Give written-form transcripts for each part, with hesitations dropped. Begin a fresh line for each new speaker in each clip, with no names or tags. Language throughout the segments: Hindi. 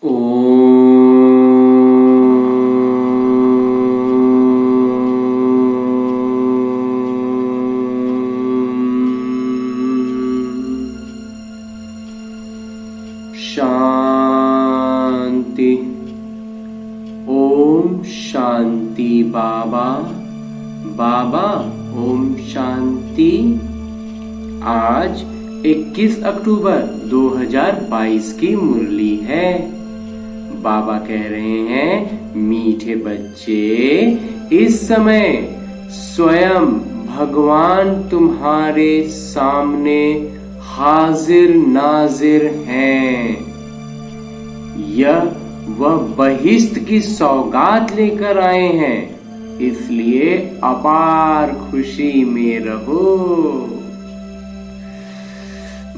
शांति। ओम शांति। बाबा बाबा ओम शांति। आज 21 अक्टूबर 2022 की मुरली है। बाबा कह रहे हैं, मीठे बच्चे, इस समय स्वयं भगवान तुम्हारे सामने हाजिर नाजिर हैं। यह वह बहिश्त की सौगात लेकर आए हैं, इसलिए अपार खुशी में रहो।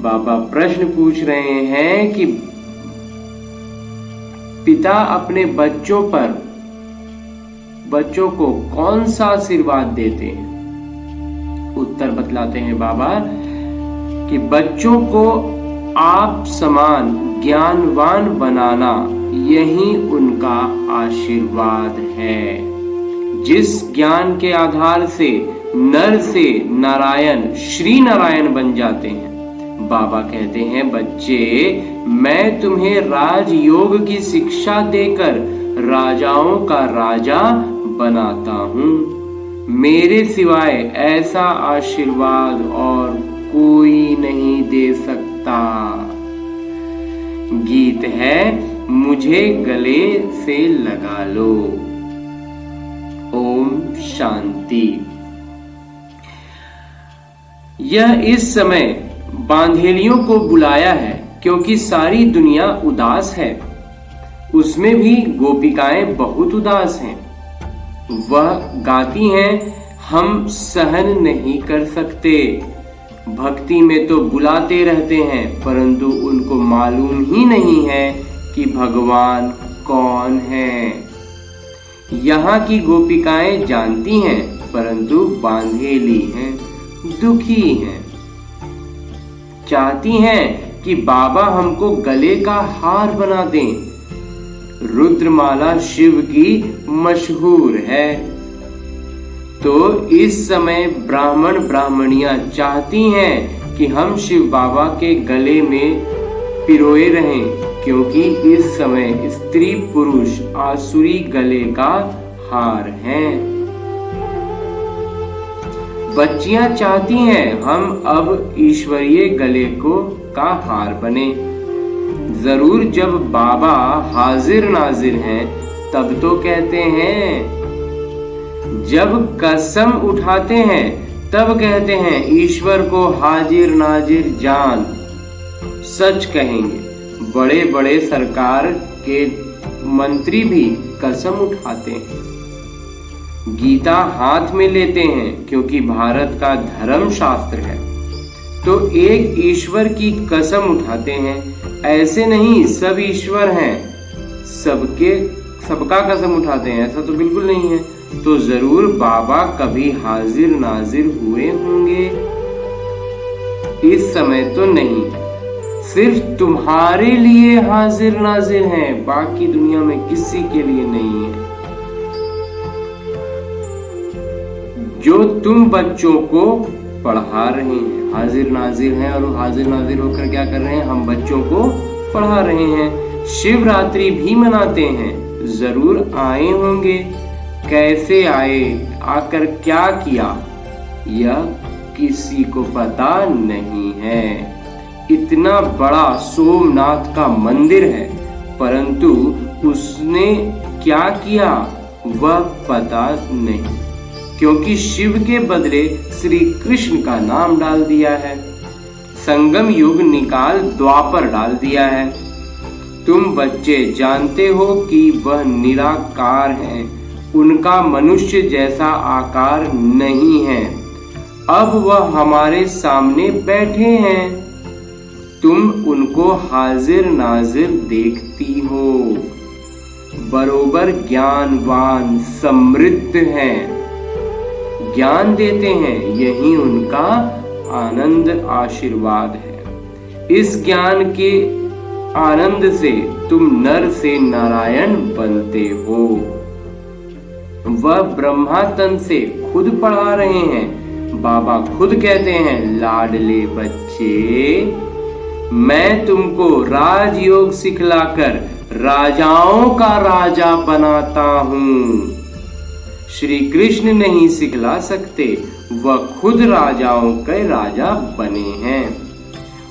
बाबा प्रश्न पूछ रहे हैं कि पिता अपने बच्चों को कौन सा आशीर्वाद देते हैं। उत्तर बतलाते हैं बाबा कि बच्चों को आप समान ज्ञानवान बनाना, यही उनका आशीर्वाद है। जिस ज्ञान के आधार से नर से नारायण श्री नारायण बन जाते हैं। बाबा कहते हैं, बच्चे, मैं तुम्हें राजयोग की शिक्षा देकर राजाओं का राजा बनाता हूँ। मेरे सिवाय ऐसा आशीर्वाद और कोई नहीं दे सकता। गीत है, मुझे गले से लगा लो। ओम शांति। यह इस समय बांधेलियों को बुलाया है क्योंकि सारी दुनिया उदास है। उसमें भी गोपिकाएं बहुत उदास हैं। वह गाती हैं, हम सहन नहीं कर सकते। भक्ति में तो बुलाते रहते हैं, परंतु उनको मालूम ही नहीं है कि भगवान कौन है। यहाँ की गोपिकाएं जानती हैं, परंतु बांधेली हैं, दुखी हैं। चाहती हैं कि बाबा हमको गले का हार बना दें। रुद्रमाला शिव की मशहूर है। तो इस समय ब्राह्मण ब्राह्मणियां चाहती हैं कि हम शिव बाबा के गले में पिरोए रहें, क्योंकि इस समय स्त्री पुरुष आसुरी गले का हार हैं। बच्चियां चाहती हैं हम अब ईश्वरीय गले का हार बने। जरूर जब बाबा हाजिर नाजिर हैं तब तो कहते हैं। जब कसम उठाते हैं तब कहते हैं, ईश्वर को हाजिर नाजिर जान। सच कहेंगे, बड़े बड़े सरकार के मंत्री भी कसम उठाते हैं, गीता हाथ में लेते हैं, क्योंकि भारत का धर्म शास्त्र है। तो एक ईश्वर की कसम उठाते हैं। ऐसे नहीं सब ईश्वर हैं, सबका कसम उठाते हैं, ऐसा तो बिल्कुल नहीं है। तो जरूर बाबा कभी हाजिर नाजिर हुए होंगे। इस समय तो नहीं, सिर्फ तुम्हारे लिए हाजिर नाजिर हैं, बाकी दुनिया में किसी के लिए नहीं है। जो तुम बच्चों को पढ़ा रहे हैं, हाजिर नाजिर हैं, और हाजिर नाजिर होकर क्या कर रहे हैं, हम बच्चों को पढ़ा रहे हैं। शिवरात्रि भी मनाते हैं, जरूर आए होंगे। कैसे आए, आकर क्या किया, यह किसी को पता नहीं है। इतना बड़ा सोमनाथ का मंदिर है, परंतु उसने क्या किया वह पता नहीं, क्योंकि शिव के बदले श्री कृष्ण का नाम डाल दिया है। संगम युग निकाल द्वापर डाल दिया है। तुम बच्चे जानते हो कि वह निराकार हैं, उनका मनुष्य जैसा आकार नहीं है। अब वह हमारे सामने बैठे हैं, तुम उनको हाजिर नाजिर देखती हो। बरोबर ज्ञानवान समृद्ध हैं, ज्ञान देते हैं, यही उनका आनंद आशीर्वाद है। इस ज्ञान के आनंद से तुम नर से नारायण बनते हो। वह ब्रह्मा तन से खुद पढ़ा रहे हैं। बाबा खुद कहते हैं, लाडले बच्चे, मैं तुमको राजयोग सिखलाकर राजाओं का राजा बनाता हूं। श्री कृष्ण नहीं सिखला सकते, वह खुद राजाओं के राजा बने हैं।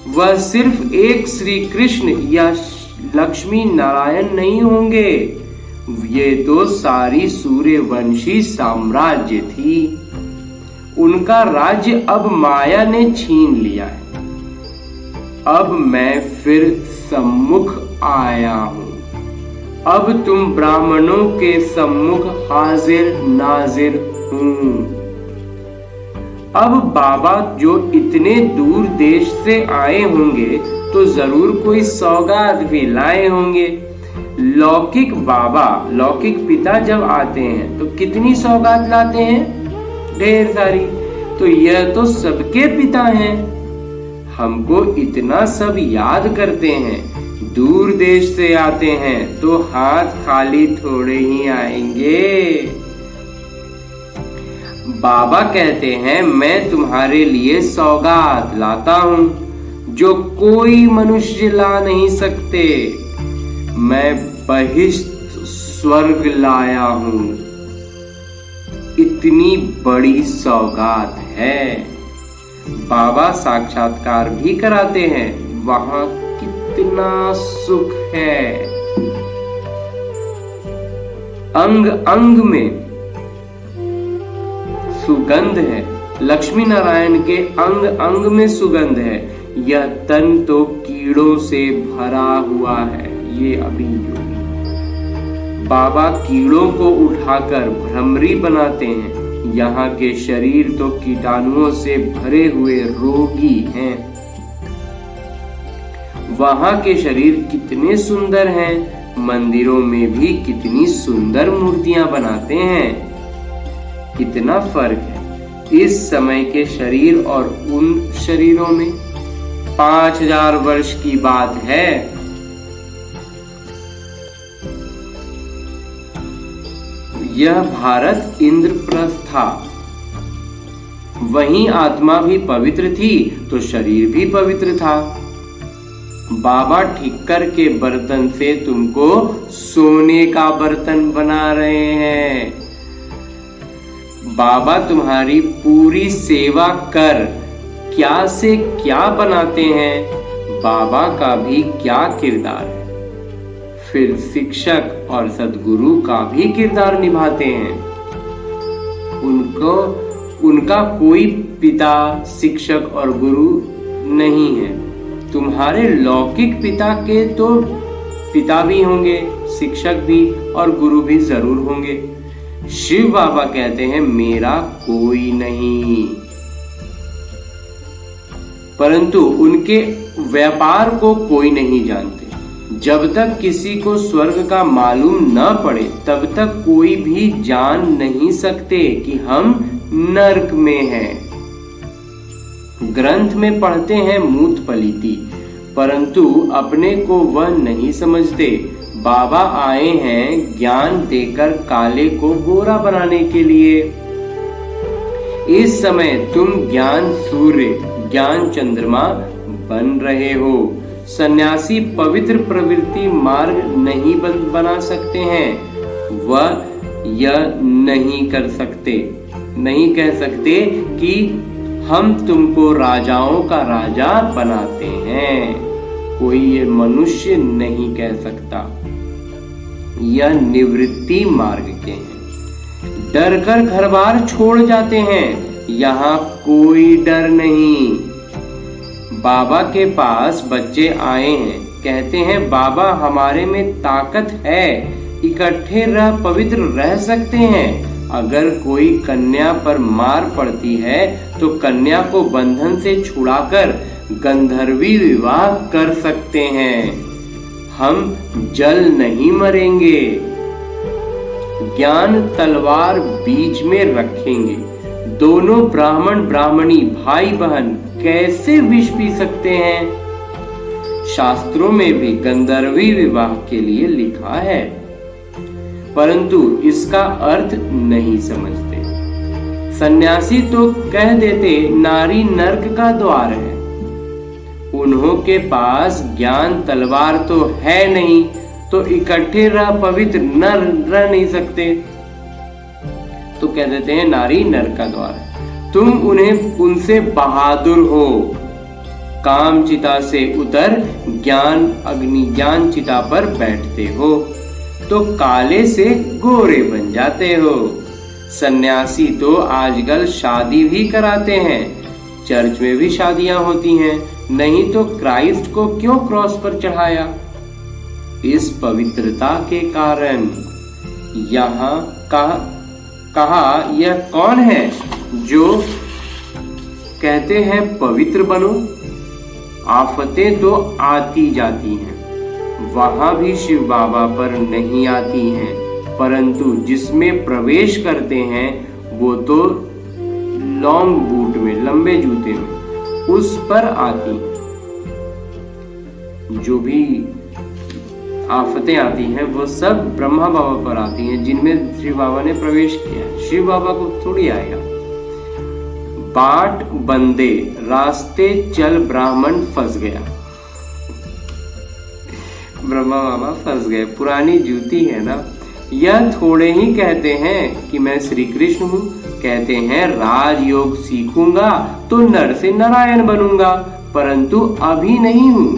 वह सिर्फ एक श्री कृष्ण या लक्ष्मी नारायण नहीं होंगे, ये तो सारी सूर्यवंशी साम्राज्य थी। उनका राज्य अब माया ने छीन लिया है। अब मैं फिर सम्मुख आया हूं। अब तुम ब्राह्मणों के सम्मुख हाजिर नाजिर हूं। अब बाबा जो इतने दूर देश से आए होंगे तो जरूर कोई सौगात भी लाए होंगे। लौकिक बाबा, लौकिक पिता जब आते हैं तो कितनी सौगात लाते हैं? ढेर सारी। तो यह तो सबके पिता हैं। हमको इतना सब याद करते हैं, दूर देश से आते हैं तो हाथ खाली थोड़े ही आएंगे। बाबा कहते हैं, मैं तुम्हारे लिए सौगात लाता हूं जो कोई मनुष्य ला नहीं सकते। मैं बहिष्ठ स्वर्ग लाया हूं। इतनी बड़ी सौगात है। बाबा साक्षात्कार भी कराते हैं, वहां कितना सुख है। अंग अंग में सुगंध है। लक्ष्मी नारायण के अंग अंग में सुगंध है। यह तन तो कीड़ों से भरा हुआ है। ये अभी बाबा कीड़ों को उठाकर भ्रमरी बनाते हैं। यहाँ के शरीर तो कीटाणुओं से भरे हुए रोगी हैं। वहाँ के शरीर कितने सुंदर हैं। मंदिरों में भी कितनी सुंदर मूर्तियां बनाते हैं। कितना फर्क है इस समय के शरीर और उन शरीरों में। 5000 वर्ष की बात है। यह भारत इंद्रप्रस्थ था। वहीं आत्मा भी पवित्र थी तो शरीर भी पवित्र था। बाबा ठिक्कर के बर्तन से तुमको सोने का बर्तन बना रहे हैं। बाबा तुम्हारी पूरी सेवा कर क्या से क्या बनाते हैं। बाबा का भी क्या किरदार है। फिर शिक्षक और सद्गुरु का भी किरदार निभाते हैं। उनका कोई पिता, शिक्षक और गुरु नहीं है। तुम्हारे लौकिक पिता के तो पिता भी होंगे, शिक्षक भी और गुरु भी जरूर होंगे। शिव बाबा कहते हैं, मेरा कोई नहीं। परंतु उनके व्यापार को कोई नहीं जानते। जब तक किसी को स्वर्ग का मालूम न पड़े तब तक कोई भी जान नहीं सकते कि हम नरक में हैं। ग्रंथ में पढ़ते हैं मूत पलीती, परंतु अपने को वह नहीं समझते। बाबा आए हैं ज्ञान देकर काले को गोरा बनाने के लिए। इस समय तुम ज्ञान सूर्य, ज्ञान चंद्रमा बन रहे हो। सन्यासी पवित्र प्रवृत्ति मार्ग नहीं बना सकते हैं। वह यह नहीं कर सकते, नहीं कह सकते कि हम तुमको राजाओं का राजा बनाते हैं। कोई ये मनुष्य नहीं कह सकता। यह निवृत्ति मार्ग के हैं। डर कर घर बार छोड़ जाते हैं। यहाँ कोई डर नहीं। बाबा के पास बच्चे आए हैं, कहते हैं बाबा हमारे में ताकत है, इकट्ठे रह पवित्र रह सकते हैं। अगर कोई कन्या पर मार पड़ती है तो कन्या को बंधन से छुड़ाकर गंधर्वी विवाह कर सकते हैं। हम जल नहीं मरेंगे। ज्ञान तलवार बीच में रखेंगे। दोनों ब्राह्मण ब्राह्मणी भाई बहन कैसे विष पी सकते हैं? शास्त्रों में भी गंधर्वी विवाह के लिए लिखा है, परंतु इसका अर्थ नहीं समझते। सन्यासी तो कह देते नारी नर्क का द्वार है। उन्हों के पास ज्ञान तलवार तो है नहीं, तो इकट्ठे रह पवित्र न रह नहीं सकते, तो कह देते हैं नारी नर्क का द्वार है। तुम उनसे बहादुर हो, काम चिता से उतर ज्ञान चिता पर बैठते हो, तो काले से गोरे बन जाते हो। सन्यासी तो आजकल शादी भी कराते हैं, चर्च में भी शादियां होती हैं, नहीं तो क्राइस्ट को क्यों क्रॉस पर चढ़ाया? इस पवित्रता के कारण। यहाँ कहा यह कौन है जो कहते हैं पवित्र बनो? आफतें तो आती जाती हैं, वहां भी शिव बाबा पर नहीं आती हैं, परंतु जिसमें प्रवेश करते हैं वो तो लॉन्ग बूट में, लंबे जूते में, उस पर आती हैं। जो भी आफतें आती हैं वो सब ब्रह्मा बाबा पर आती हैं, जिनमें शिव बाबा ने प्रवेश किया। शिव बाबा को थोड़ी आएगा। बाट बंदे रास्ते चल ब्राह्मण फंस गया। ब्रह्मा बाबा फंस गए, पुरानी जूती है ना। यह थोड़े ही कहते हैं कि मैं श्री कृष्ण हूँ, कहते हैं राजयोग सीखूंगा तो नर से नारायण बनूंगा, परंतु अभी नहीं हूँ।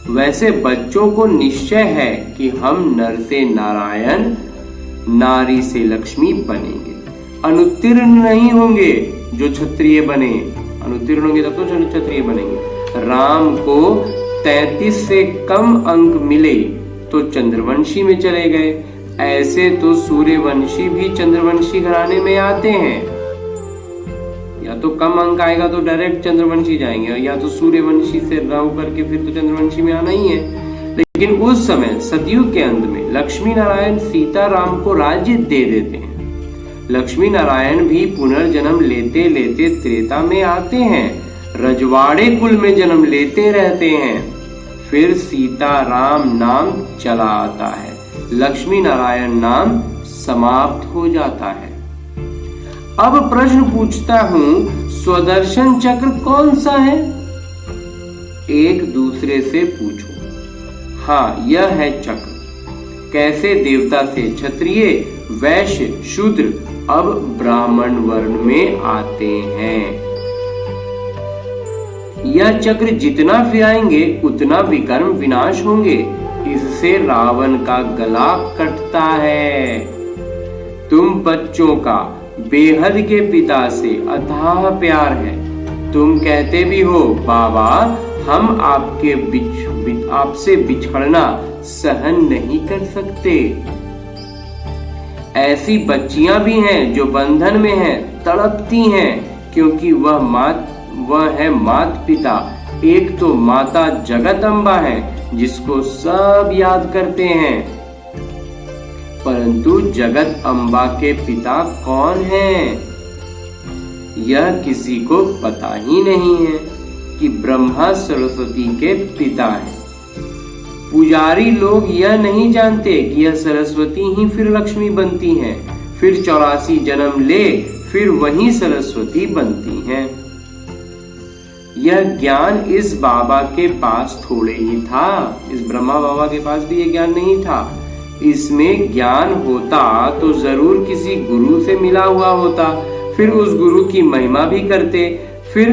वैसे बच्चों को निश्चय है कि हम नर से नारायण, नारी से लक्ष्मी बनेंगे। अनुत्तीर्ण नहीं होंगे जो क्षत्रिय बने, अनुत्तीर्ण होंगे तब तो क्षत्रिय बनेंगे। राम को 33 से कम अंक मिले तो चंद्रवंशी में चले गए। ऐसे तो सूर्यवंशी भी चंद्रवंशी घराने में आते हैं। या तो कम अंक आएगा तो डायरेक्ट चंद्रवंशी जाएंगे, या तो सूर्यवंशी से राहु करके फिर तो चंद्रवंशी में आना ही है। लेकिन उस समय सतयुग के अंत में लक्ष्मी नारायण सीता राम को राज्य दे देते हैं। लक्ष्मी नारायण भी पुनर्जन्म लेते लेते त्रेता में आते हैं, रजवाड़े कुल में जन्म लेते रहते हैं, फिर सीता राम नाम चला आता है, लक्ष्मी नारायण नाम समाप्त हो जाता है। अब प्रश्न पूछता हूं, स्वदर्शन चक्र कौन सा है? एक दूसरे से पूछो। हाँ, यह है चक्र। कैसे देवता से क्षत्रिय, वैश्य, शूद्र अब ब्राह्मण वर्ण में आते हैं। यह चक्र जितना फिराएंगे उतना विकर्म विनाश होंगे। इससे रावण का गला कटता है। तुम बच्चों का बेहद के पिता से अथाह प्यार है। तुम कहते भी हो बाबा हम आपसे बिछड़ना सहन नहीं कर सकते। ऐसी बच्चियां भी हैं जो बंधन में हैं, तड़पती हैं, क्योंकि वह है माता पिता। एक तो माता जगत अम्बा है जिसको सब याद करते हैं, परंतु जगत अम्बा के पिता कौन हैं? यह किसी को पता ही नहीं है कि ब्रह्मा सरस्वती के पिता हैं। पुजारी लोग यह नहीं जानते कि यह सरस्वती ही फिर लक्ष्मी बनती हैं, फिर 84 जन्म ले फिर वही सरस्वती बनती हैं। यह ज्ञान इस बाबा के पास थोड़े ही था, इस ब्रह्मा बाबा के पास भी यह ज्ञान नहीं था। इसमें ज्ञान होता तो जरूर किसी गुरु से मिला हुआ होता, फिर उस गुरु की महिमा भी करते, फिर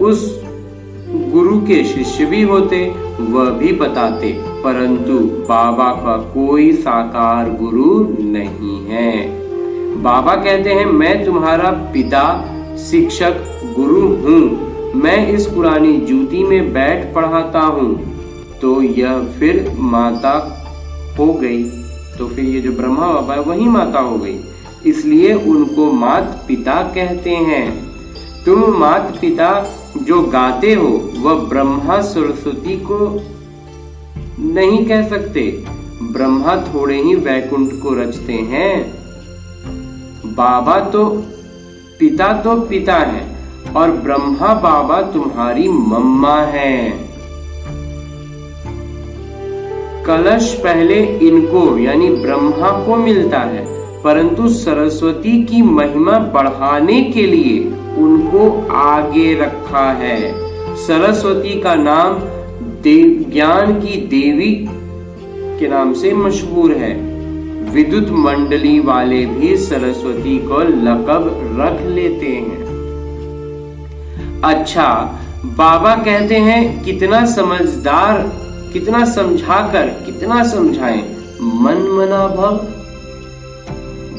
उस गुरु के शिष्य भी होते, वह भी बताते, परंतु बाबा का कोई साकार गुरु नहीं है। बाबा कहते हैं मैं तुम्हारा पिता, शिक्षक, गुरु हूँ। मैं इस पुरानी जूती में बैठ पढ़ाता हूँ। तो यह फिर माता हो गई, तो फिर ये जो ब्रह्मा बाबा है वही माता हो गई, इसलिए उनको माता पिता कहते हैं। तुम माता पिता जो गाते हो वह ब्रह्मा सरस्वती को नहीं कह सकते। ब्रह्मा थोड़े ही वैकुंठ को रचते हैं। बाबा तो पिता है और ब्रह्मा बाबा तुम्हारी मम्मा है। कलश पहले इनको यानी ब्रह्मा को मिलता है, परंतु सरस्वती की महिमा बढ़ाने के लिए उनको आगे रखा है। सरस्वती का नाम ज्ञान की देवी के नाम से मशहूर है। विद्युत मंडली वाले भी सरस्वती को लक़ब रख लेते हैं। अच्छा, बाबा कहते हैं कितना समझदार, कितना समझाकर कितना समझाएं, मन मना भव।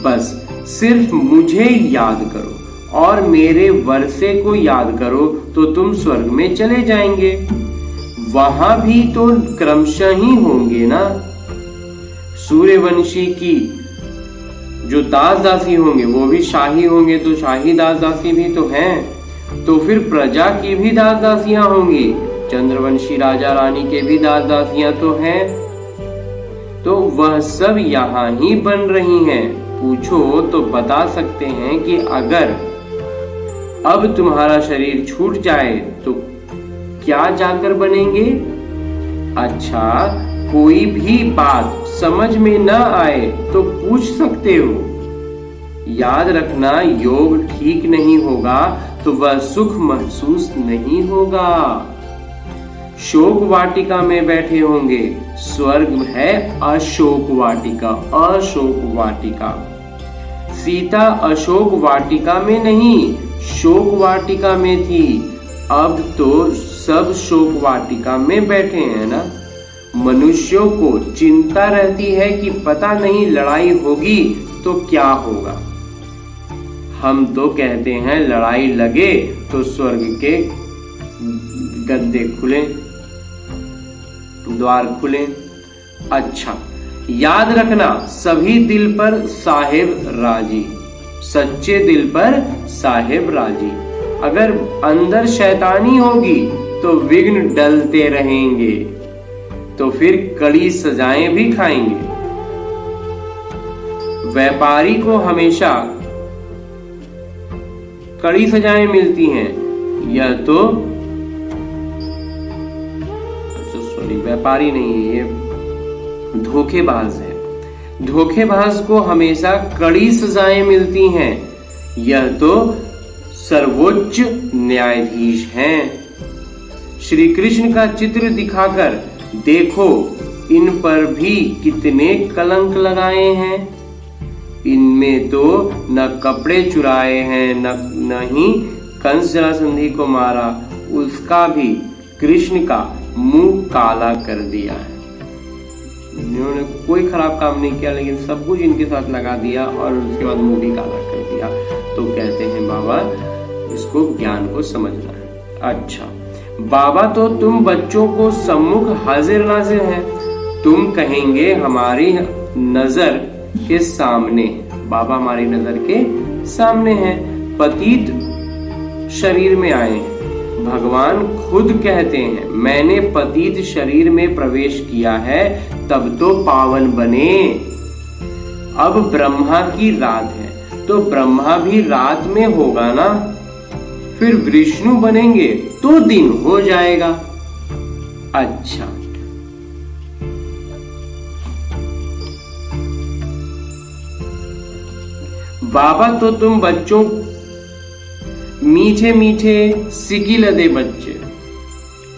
बस सिर्फ मुझे याद करो और मेरे वर्षे को याद करो तो तुम स्वर्ग में चले जाएंगे। वहां भी तो क्रमशः ही होंगे ना। सूर्यवंशी की जो दास दासी होंगे वो भी शाही होंगे, तो शाही दास दासी भी तो हैं। तो फिर प्रजा की भी दास दासियां होंगी, चंद्रवंशी राजा रानी के भी दास दासियां तो हैं। तो वह सब यहाँ ही बन रही हैं। पूछो तो बता सकते हैं कि अगर अब तुम्हारा शरीर छूट जाए तो क्या जाकर बनेंगे। अच्छा, कोई भी बात समझ में न आए तो पूछ सकते हो। याद रखना, योग ठीक नहीं होगा तो वह सुख महसूस नहीं होगा। शोक वाटिका में बैठे होंगे, स्वर्ग है अशोक वाटिका, अशोक वाटिका। सीता अशोक वाटिका में नहीं, शोक वाटिका में थी। अब तो सब शोक वाटिका में बैठे हैं ना। मनुष्यों को चिंता रहती है कि पता नहीं लड़ाई होगी तो क्या होगा। हम तो कहते हैं लड़ाई लगे तो स्वर्ग के गद्दे खुले, द्वार खुले। अच्छा, याद रखना, सभी दिल पर साहेब राजी, सच्चे दिल पर साहेब राजी। अगर अंदर शैतानी होगी तो विघ्न डलते रहेंगे, तो फिर कड़ी सजाएं भी खाएंगे। व्यापारी को हमेशा कड़ी सजाएं मिलती हैं। यह तो सॉरी, व्यापारी नहीं है, ये धोखेबाज है। धोखेबाज को हमेशा कड़ी सजाएं मिलती हैं। यह तो सर्वोच्च न्यायाधीश हैं। श्री कृष्ण का चित्र दिखाकर देखो, इन पर भी कितने कलंक लगाए हैं। इनमें तो न कपड़े चुराए हैं, न ही कंस जरासंधि को मारा, उसका भी कृष्ण का मुंह काला कर दिया है। इन्होंने कोई खराब काम नहीं किया, लेकिन सब कुछ इनके साथ लगा दिया और उसके बाद मुंह भी काला कर दिया। तो कहते हैं बाबा, इसको ज्ञान को समझना है। अच्छा, बाबा तो तुम बच्चों को सम्मुख हाजिर नाजिर हैं। तुम कहेंगे हमारी नजर के सामने, बाबा हमारी नजर के सामने हैं। पतित शरीर में आए हैं। भगवान खुद कहते हैं, मैंने पतित शरीर में प्रवेश किया है तब तो पावन बने। अब ब्रह्मा की रात है तो ब्रह्मा भी रात में होगा ना। फिर विष्णु बनेंगे तो दिन हो जाएगा। अच्छा, बाबा तो तुम बच्चों, मीठे मीठे सिकिलदे बच्चे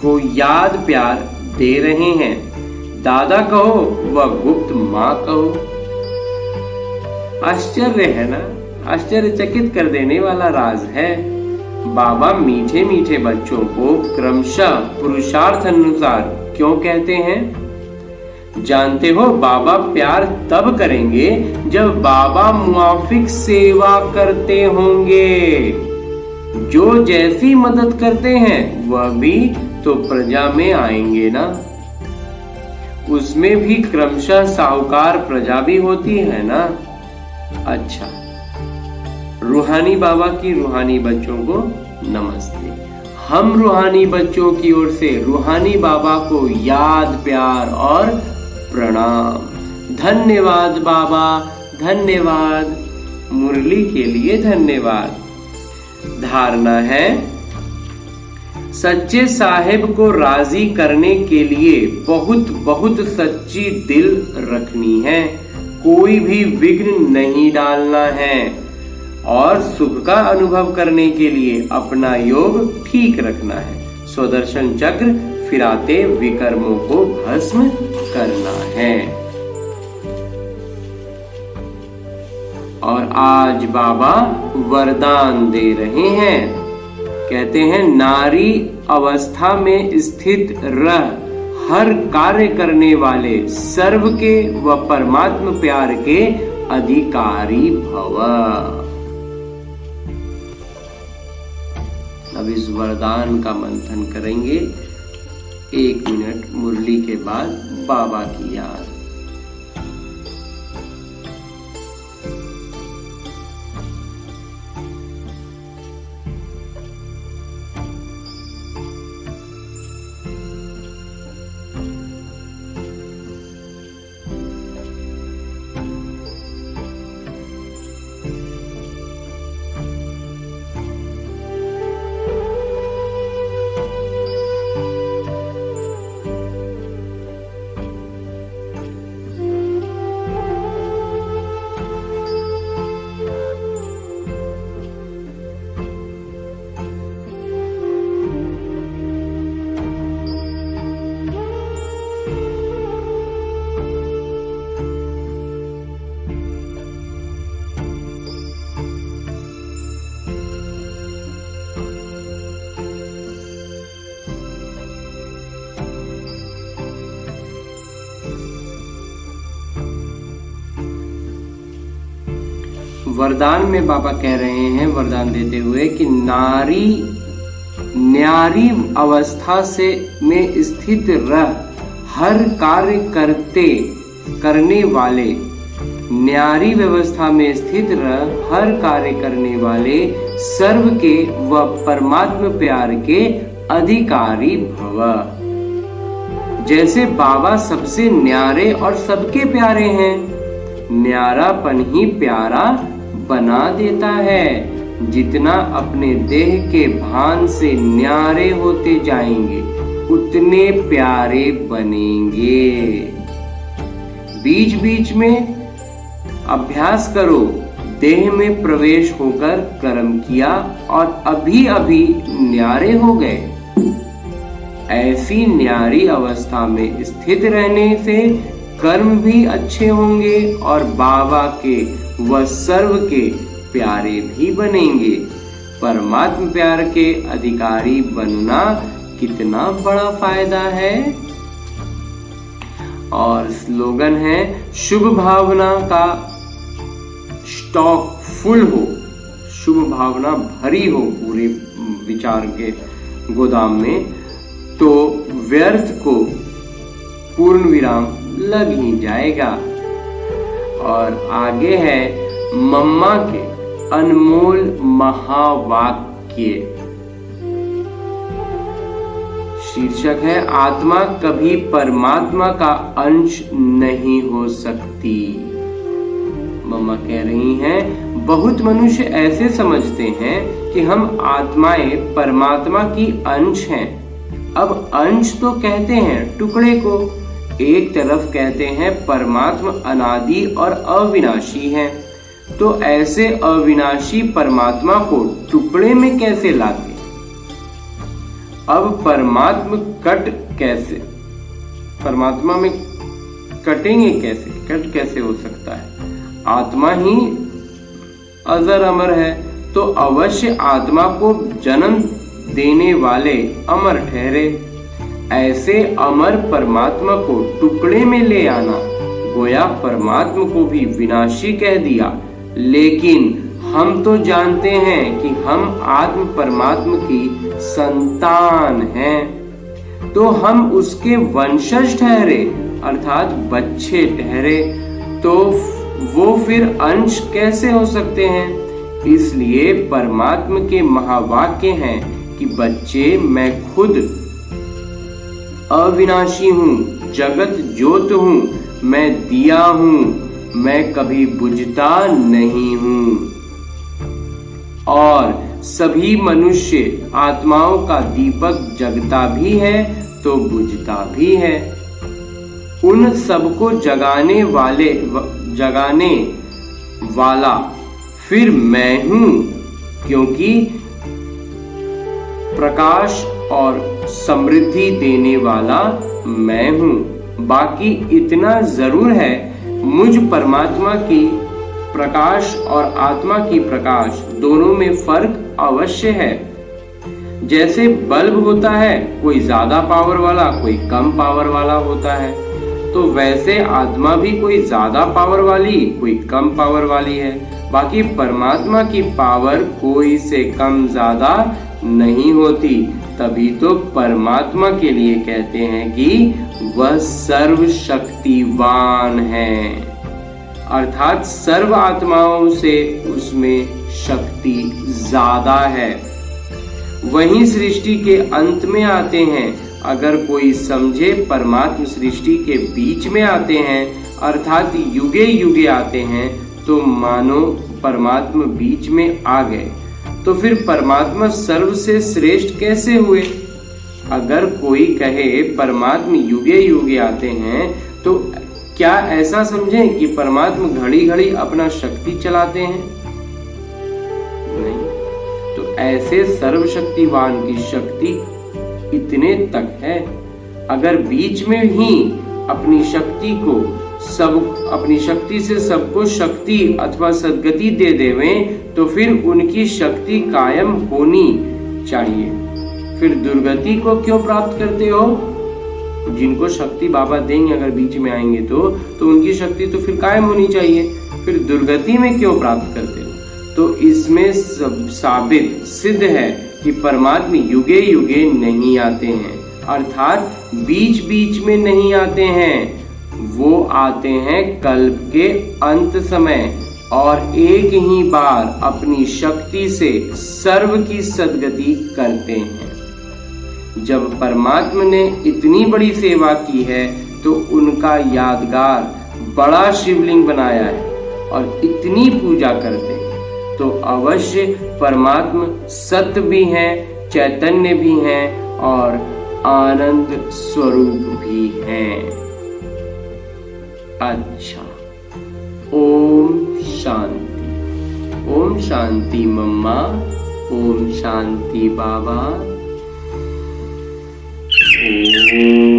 को याद प्यार दे रहे हैं। दादा कहो व गुप्त माँ कहो। आश्चर्य है ना, आश्चर्यचकित कर देने वाला राज है। बाबा मीठे मीठे बच्चों को क्रमशः पुरुषार्थ अनुसार क्यों कहते हैं? जानते हो, बाबा प्यार तब करेंगे जब बाबा मुआफिक सेवा करते होंगे। जो जैसी मदद करते हैं वह भी तो प्रजा में आएंगे ना। उसमें भी क्रमशः साहूकार प्रजा भी होती है ना। अच्छा, रूहानी बाबा की रूहानी बच्चों को नमस्ते। हम रूहानी बच्चों की ओर से रूहानी बाबा को याद प्यार और प्रणाम। धन्यवाद बाबा, धन्यवाद। मुरली के लिए धन्यवाद। धारणा है, सच्चे साहिब को राजी करने के लिए बहुत बहुत सच्ची दिल रखनी है, कोई भी विघ्न नहीं डालना है और सुख का अनुभव करने के लिए अपना योग ठीक रखना है। स्वदर्शन चक्र फिराते विकर्मों को भस्म करना है। और आज बाबा वरदान दे रहे हैं। कहते हैं, नारी अवस्था में स्थित रह हर कार्य करने वाले सर्व के व परमात्म प्यार के अधिकारी भव। अब इस वरदान का मंथन करेंगे 1 मिनट मुरली के बाद बाबा की याद। वरदान में बाबा कह रहे हैं, वरदान देते हुए कि न्यारी अवस्था से में स्थित रह हर कार्य करने वाले, न्यारी व्यवस्था में स्थित रह हर कार्य करने वाले सर्व के व परमात्म प्यार के अधिकारी भव। जैसे बाबा सबसे न्यारे और सबके प्यारे हैं, न्यारापन ही प्यारा बना देता है। जितना अपने देह के भान से न्यारे होते जाएंगे उतने प्यारे बनेंगे। बीच बीच में अभ्यास करो, देह में प्रवेश होकर कर्म किया और अभी अभी न्यारे हो गए। ऐसी न्यारी अवस्था में स्थित रहने से कर्म भी अच्छे होंगे और बाबा के व सर्व के प्यारे भी बनेंगे। परमात्म प्यार के अधिकारी बनना कितना बड़ा फायदा है। और स्लोगन है, शुभ भावना का स्टॉक फुल हो, शुभ भावना भरी हो पूरे विचार के गोदाम में, तो व्यर्थ को पूर्ण विराम लग ही जाएगा। और आगे है मम्मा के अनमोल महावाक्य। शीर्षक है, आत्मा कभी परमात्मा का अंश नहीं हो सकती। मम्मा कह रही हैं, बहुत मनुष्य ऐसे समझते हैं कि हम आत्माएं परमात्मा की अंश हैं। अब अंश तो कहते हैं टुकड़े को, एक तरफ कहते हैं परमात्मा अनादि और अविनाशी है, तो ऐसे अविनाशी परमात्मा को टुकड़े में कैसे लाते? अब परमात्मा परमात्मा में कटेंगे कैसे? कट कैसे हो सकता है? आत्मा ही अजर अमर है, तो अवश्य आत्मा को जन्म देने वाले अमर ठहरे। ऐसे अमर परमात्मा को टुकड़े में ले आना, गोया परमात्मा को भी विनाशी कह दिया। लेकिन हम तो जानते हैं कि हम आत्म परमात्मा की संतान हैं, तो हम उसके वंशज ठहरे, अर्थात बच्चे ठहरे, तो वो फिर अंश कैसे हो सकते हैं? इसलिए परमात्मा के महावाक्य हैं कि बच्चे, मैं खुद अविनाशी हूँ, जगत ज्योत हूँ, मैं दिया हूँ, मैं कभी बुझता नहीं हूँ। और सभी मनुष्य आत्माओं का दीपक जगता भी है तो बुझता भी है। उन सबको जगाने वाला फिर मैं हूं, क्योंकि प्रकाश और समृद्धि देने वाला मैं हूं। बाकी इतना जरूर है, मुझ परमात्मा की प्रकाश और आत्मा की प्रकाश दोनों में फर्क अवश्य है। जैसे बल्ब होता है, कोई ज्यादा पावर वाला कोई कम पावर वाला होता है, तो वैसे आत्मा भी कोई ज्यादा पावर वाली कोई कम पावर वाली है। बाकी परमात्मा की पावर कोई से कम ज्यादा नहीं होती, तभी तो परमात्मा के लिए कहते हैं कि वह सर्वशक्तिवान है, अर्थात सर्व आत्माओं से उसमें शक्ति ज्यादा है। वहीं सृष्टि के अंत में आते हैं। अगर कोई समझे परमात्मा सृष्टि के बीच में आते हैं, अर्थात युगे युगे आते हैं, तो मानो परमात्मा बीच में आ गए, तो फिर परमात्मा सर्व से श्रेष्ठ कैसे हुए? अगर कोई कहे परमात्मा युगे युगे आते हैं, तो क्या ऐसा समझें कि परमात्मा घड़ी घड़ी अपना शक्ति चलाते हैं? नहीं। तो ऐसे सर्वशक्तिवान की शक्ति इतने तक है। अगर बीच में ही अपनी शक्ति से सबको शक्ति अथवा सद्गति दे देवें, तो फिर उनकी शक्ति कायम होनी चाहिए। फिर दुर्गति को क्यों प्राप्त करते हो? जिनको शक्ति बाबा देंगे अगर बीच में आएंगे तो उनकी शक्ति तो फिर कायम होनी चाहिए। फिर दुर्गति में क्यों प्राप्त करते हो? तो इसमें सब साबित सिद्ध है कि परमात्मा युगे युगे नहीं आते हैं, अर्थात बीच बीच में नहीं आते हैं। वो आते हैं कल्प के अंत समय और एक ही बार अपनी शक्ति से सर्व की सद्गति करते हैं। जब परमात्मा ने इतनी बड़ी सेवा की है तो उनका यादगार बड़ा शिवलिंग बनाया है और इतनी पूजा करते हैं, तो अवश्य परमात्मा सत्य भी हैं, चैतन्य भी हैं और आनंद स्वरूप भी हैं। अच्छा, ओम शांति। ओम शांति मम्मा, ओम शांति बाबा। ओम